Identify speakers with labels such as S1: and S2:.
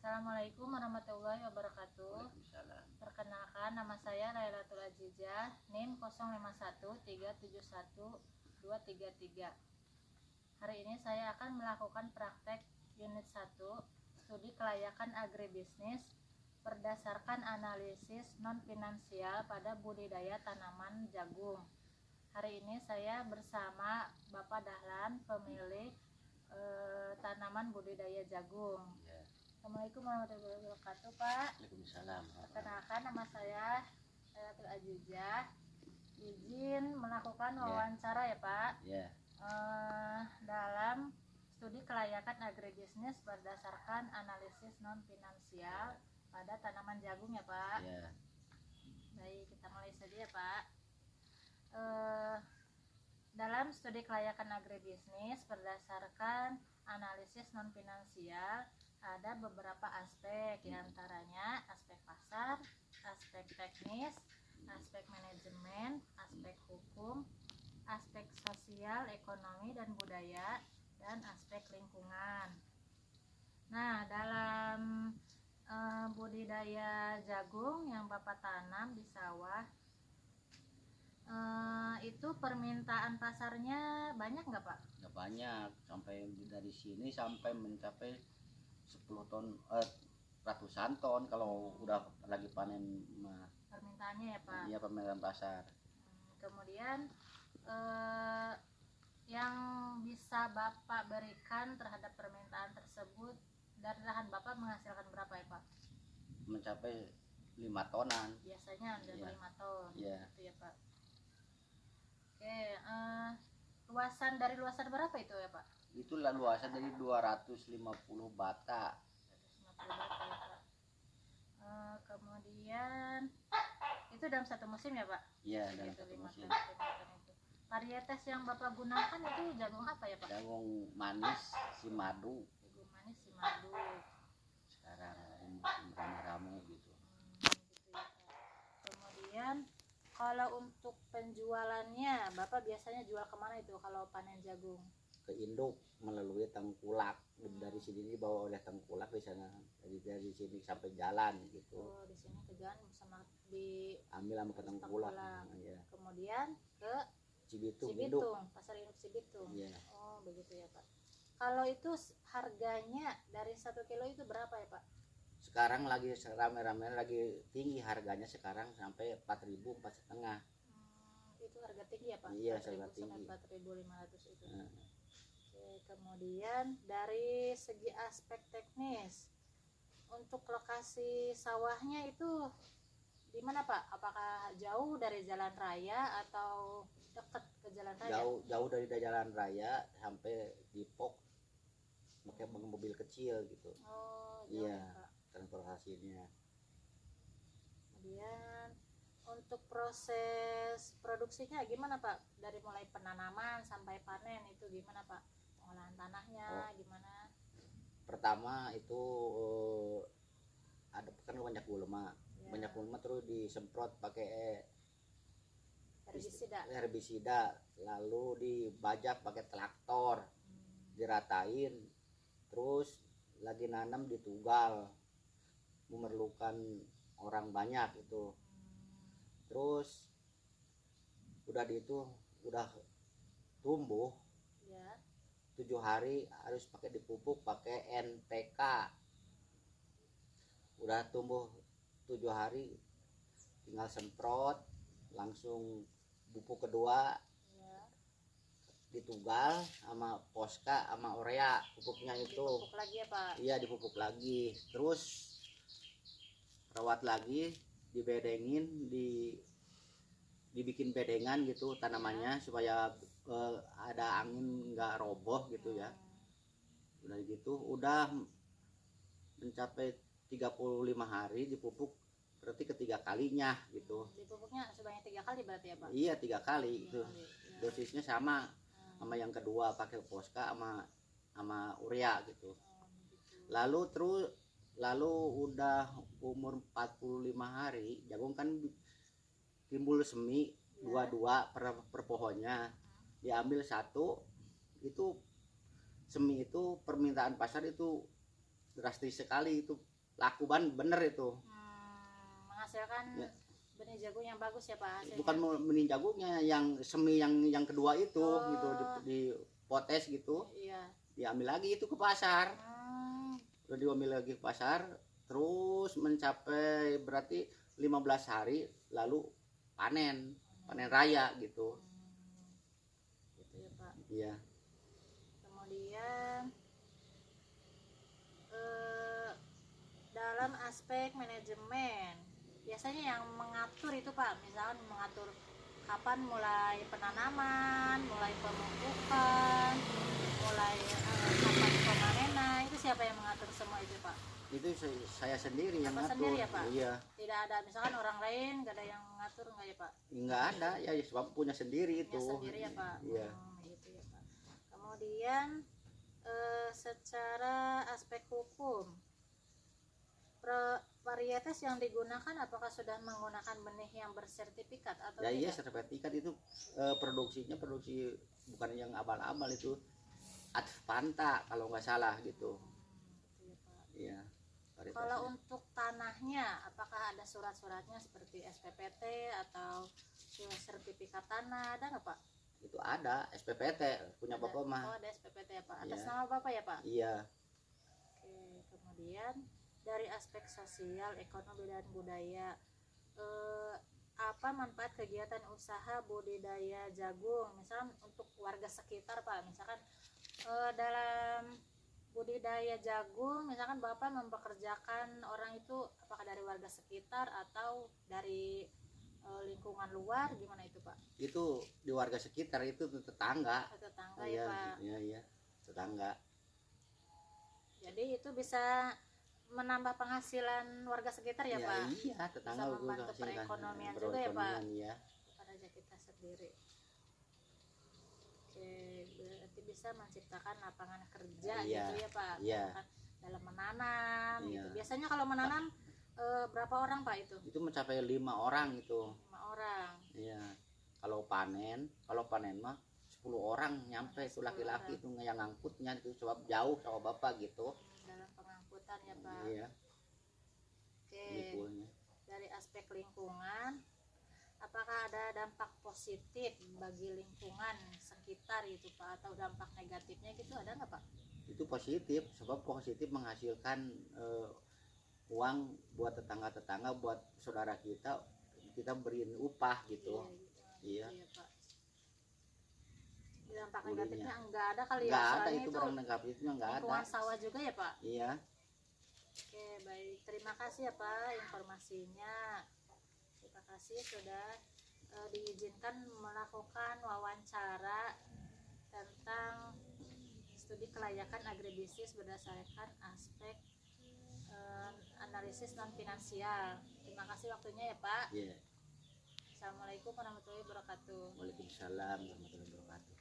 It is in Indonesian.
S1: Assalamualaikum warahmatullahi wabarakatuh.
S2: Waalaikumsalam.
S1: Perkenalkan, nama saya Lailatul Azizah, NIM 0513712333. Hari ini saya akan melakukan praktek unit 1, studi kelayakan agribisnis berdasarkan analisis non-finansial pada budidaya tanaman jagung. Hari ini saya bersama Bapak Dahlan, pemilik tanaman budidaya jagung.
S2: Ya.
S1: Assalamualaikum warahmatullahi wabarakatuh, Pak.
S2: Waalaikumsalam.
S1: Perkenalkan, nama saya Lailatul Azizah. Izin melakukan wawancara ya, Pak.
S2: Ya.
S1: Dalam studi kelayakan agribisnis berdasarkan analisis non finansial pada tanaman jagung ya, Pak.
S2: Ya.
S1: Baik, kita mulai saja ya, Pak. Dalam studi kelayakan agribisnis berdasarkan analisis non finansial ada beberapa aspek, diantaranya aspek pasar, aspek teknis, aspek manajemen, aspek hukum, aspek sosial, ekonomi dan budaya, dan aspek lingkungan. Nah, dalam budidaya jagung yang Bapak tanam di sawah, itu permintaan pasarnya banyak nggak, Pak?
S2: Nggak banyak, sampai dari sini sampai mencapai 10 ton, ratusan ton kalau udah lagi panen mah.
S1: Permintaannya ya, Pak?
S2: Iya, permintaan pasar.
S1: Kemudian yang bisa Bapak berikan terhadap permintaan tersebut, dari lahan Bapak menghasilkan berapa ya, Pak?
S2: Mencapai 5 tonan.
S1: Biasanya ada 5 ton.
S2: Iya.
S1: Gitu ya, Pak. Oke, luasan berapa itu ya, Pak?
S2: Itulah luasan dari 250 bata.
S1: 250 bata ya, Pak. Kemudian itu dalam satu musim ya, Pak?
S2: Iya, dalam
S1: itu
S2: satu
S1: 5
S2: musim.
S1: ton itu. Varietas yang Bapak gunakan itu jagung apa ya, Pak?
S2: Jagung manis si madu.
S1: Jagung manis si madu.
S2: Sekarang musim rame-rame gitu.
S1: Gitu ya, Pak. Kemudian kalau untuk penjualannya, Bapak biasanya jual kemana itu kalau panen jagung?
S2: Ke induk melalui Tengkulak. Dari sini dibawa oleh Tengkulak di sana, dari sini sampai jalan gitu.
S1: Oh, di sini ke jalan sama
S2: ambil sama ke Tengkulak. Ya.
S1: Kemudian ke
S2: Cibitung,
S1: pasar induk Cibitung.
S2: Ya.
S1: Oh, begitu ya, Pak. Kalau itu harganya dari 1 kilo itu berapa ya, Pak?
S2: Sekarang lagi rame-rame, lagi tinggi harganya, sekarang sampai 4.000, 4,5.
S1: Itu harga tinggi ya, Pak?
S2: Iya, harga tinggi.
S1: 4.500 itu. Oke, kemudian dari segi aspek teknis, untuk lokasi sawahnya itu di mana, Pak? Apakah jauh dari jalan raya atau dekat ke jalan raya?
S2: Jauh dari jalan raya, sampai Depok pakai mobil kecil gitu.
S1: Oh, jauh,
S2: iya,
S1: Pak.
S2: Transportasinya.
S1: Kemudian untuk proses produksinya gimana, Pak? Dari mulai penanaman sampai panen itu gimana, Pak? Pengolahan tanahnya gimana?
S2: Pertama itu ada kan banyak gulma. Ya. Banyak gulma terus disemprot pakai herbisida, lalu dibajak pakai traktor, diratain, terus lagi nanam ditugal, memerlukan orang banyak itu. Terus udah tumbuh ya. 7 hari harus pakai dipupuk pakai NPK. Udah tumbuh 7 hari tinggal semprot, langsung pupuk kedua ya. Ditugal sama Poska sama Urea, pupuknya itu
S1: dipupuk lagi ya, Pak?
S2: Iya, dipupuk lagi, terus rawat lagi, dibedengin, dibikin bedengan gitu tanamannya supaya ada angin nggak roboh gitu ya. Udah gitu udah mencapai 35 hari dipupuk, berarti ketiga kalinya gitu.
S1: Dipupuknya sebanyak 3 kali berarti ya, Pak?
S2: Iya, 3 kali itu.
S1: Ya.
S2: Dosisnya sama sama yang kedua, pakai Poska sama Urea gitu. Lalu udah umur 45 hari, jagung kan timbul semi dua per pohonnya. Diambil satu, itu semi itu permintaan pasar itu drastis sekali, itu laku bener itu.
S1: Menghasilkan
S2: Ya.
S1: benih jagung yang bagus ya Pak hasilnya.
S2: Bukan benih jagungnya, yang semi yang kedua itu gitu di potes gitu.
S1: Iya.
S2: Diambil lagi itu ke pasar. Udah diambil lagi ke pasar, terus mencapai berarti 15 hari lalu panen raya gitu.
S1: Gitu ya Pak.
S2: Iya.
S1: Kemudian dalam aspek manajemen biasanya yang mengatur itu Pak, misalkan mengatur kapan mulai penanaman, mulai pemupukan, mulai kapan pemanenan, itu siapa yang mengatur semua itu Pak?
S2: Itu saya sendiri yang
S1: Bapak
S2: ngatur.
S1: sendiri ya Pak?
S2: Iya.
S1: Tidak ada misalkan orang lain, nggak ada yang mengatur nggak ya Pak?
S2: Nggak ada ya, sebab punya sendiri itu.
S1: Punya sendiri ya Pak?
S2: Iya.
S1: Gitu ya Pak. Kemudian secara aspek hukum, varietas yang digunakan apakah sudah menggunakan benih yang bersertifikat atau
S2: Ya iya,
S1: tidak?
S2: sertifikat itu produksi bukan yang abal-abal itu, Advanta kalau nggak salah gitu.
S1: Gitu ya Pak.
S2: Iya.
S1: Kalau
S2: Varietasnya.
S1: untuk tanahnya, apakah ada surat-suratnya seperti SPPT atau sertifikat tanah, ada nggak Pak?
S2: Itu ada SPPT punya Bapak
S1: Oh,
S2: mah.
S1: ada SPPT ya Pak. Atas
S2: Iya.
S1: nama Bapak ya Pak?
S2: Iya.
S1: Oke, kemudian dari aspek sosial, ekonomi dan budaya, apa manfaat kegiatan usaha budidaya jagung, misalkan untuk warga sekitar Pak, misalkan dalam budidaya jagung, misalkan Bapak mempekerjakan orang itu apakah dari warga sekitar atau dari lingkungan luar, gimana itu Pak?
S2: Itu di warga sekitar, itu tetangga.
S1: Tetangga
S2: Iya,
S1: ya Pak.
S2: iya, tetangga.
S1: Jadi itu bisa menambah penghasilan warga sekitar ya Pak?
S2: Iya, tetangga
S1: Bisa membantu
S2: hasilkan
S1: perekonomian juga ya Pak?
S2: Iya.
S1: Bukan aja kita sendiri. Oke, berarti bisa menciptakan lapangan kerja
S2: Iya,
S1: gitu ya Pak?
S2: iya.
S1: Misalkan dalam menanam
S2: Iya.
S1: gitu. Biasanya kalau menanam berapa orang Pak itu?
S2: Itu mencapai 5 orang itu.
S1: 5 orang.
S2: Iya. Kalau panen mah 10 orang nyampe itu,
S1: 10
S2: laki-laki
S1: orang.
S2: itu yang ngangkutnya itu, sebab jauh sama Bapak gitu.
S1: Dalam pengangkutan ya Pak.
S2: Iya,
S1: Oke,
S2: mikulnya.
S1: dari aspek lingkungan, apakah ada dampak positif bagi lingkungan sekitar itu Pak, atau dampak negatifnya gitu ada nggak Pak?
S2: Itu positif, sebab positif menghasilkan uang buat tetangga-tetangga, buat saudara kita beriin upah gitu. Iya.
S1: Iya Pak. Dampak
S2: Bulunya.
S1: negatifnya enggak ada kali ya,
S2: Nggak ada
S1: soalnya
S2: itu, barang negatifnya nggak ada.
S1: lingkungan sawah juga ya Pak.
S2: Iya.
S1: Oke, baik, terima kasih ya Pak informasinya. Terima kasih sudah diizinkan melakukan wawancara tentang studi kelayakan agribisnis berdasarkan aspek analisis non finansial. Terima kasih waktunya ya Pak.
S2: Iya.
S1: Assalamualaikum warahmatullahi wabarakatuh.
S2: Waalaikumsalam warahmatullahi wabarakatuh.